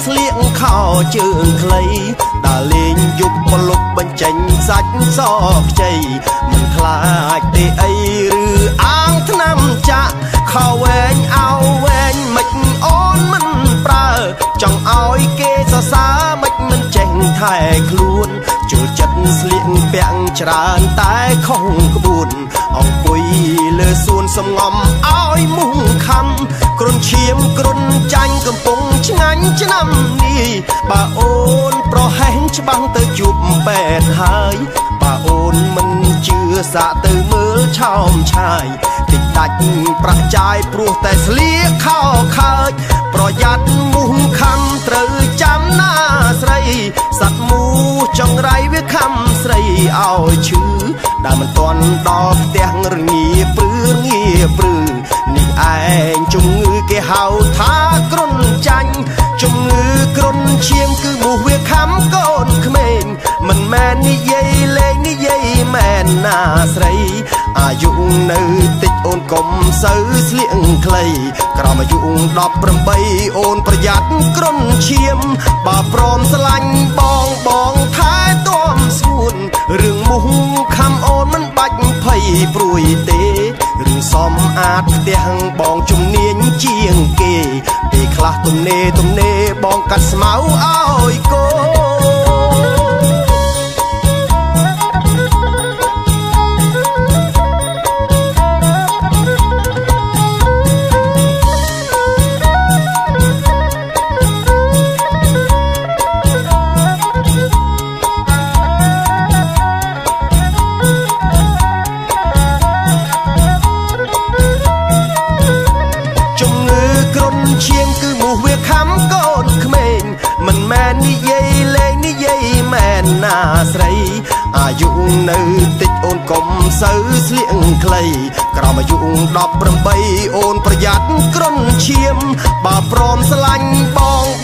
ស្លៀកខោជើងខ្លីដើរលេងយប់ប្លុកបញ្ចេញសាច់សខ្ចីមិនខ្លាចទេអីឬអាងថ្នាំចាក់ខោវែងអោវែងមិនអូនមិនប្រើចង់ឲ្យគេសរសើរមិនចេះថែខ្លួនចូលចិត្តស្លៀកពាក់ច្រើនតែខុសក្បួនអង្គុយលើសួនសំងំឲ្យមុងខំគ្រុនឈាមគ្រុនចាញ់កំពុងឆ្ងាញ់ឆ្នាំនេះបើអូនប្រហែលច្បាំងទៅជួបពេទ្យហើយបើអូនមិនជឿសាកទៅមើលឆោមឆាយតិចដាច់ប្រាក់ចាយព្រោះតែស្លៀកខោខើចប្រយ័ត្នមុងខំត្រូវចាំណាស្រីសត្វមូចង្រៃវាខំស្រីឲ្យឈឺដែលមិនទាន់ដល់ផ្ទះរងាព្រឺងាព្រឺនេះឯងជំងឺគេហៅថាគ្រុនចាញ់ជំងឺគ្រុនឈាមគឺមូសវាខំកូនក្មេងមិនមែននិយាយលេងនិយាយមែនណាស្រីអាយុនៅតិចអូនកុំសូវស្លៀកខ្លីក្រោមអាយុ18អូនប្រយ័ត្នគ្រុនឈាមបើព្រមស្រឡាញ់បងថែទាំស្ងួនរឿងមូសខំអូនមិនបាច់ភ័យព្រួយទេរឿងសំអាតផ្ទះបងជំនាញជាងគេពេលខ្លះទំនេរបងកាត់ស្មៅឲ្យកូឈាមគឺមូសវាខំកូនក្មេងមិនមែននិយាយលេងនិយាយមែនណាស្រីអាយុនៅតិចអូនកុំសូវស្លៀកខ្លីក្រោមអាយុ18អូនប្រយ័ត្នគ្រុនឈាមបើព្រមស្រឡាញ់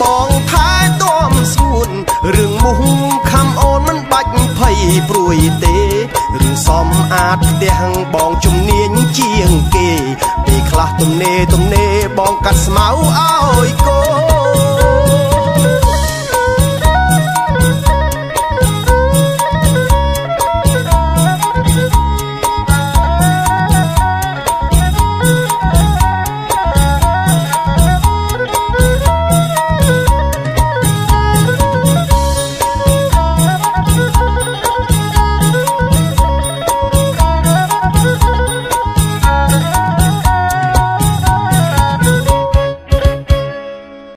បងថែទាំស្ងួនរឿងមូសខំអូនមិនបាច់ភ័យព្រួយទេរឿងសំអាតផ្ទះបងជំនាញជាងគេពេលខ្លះទំនេរបងកាត់ស្មៅឲ្យកូ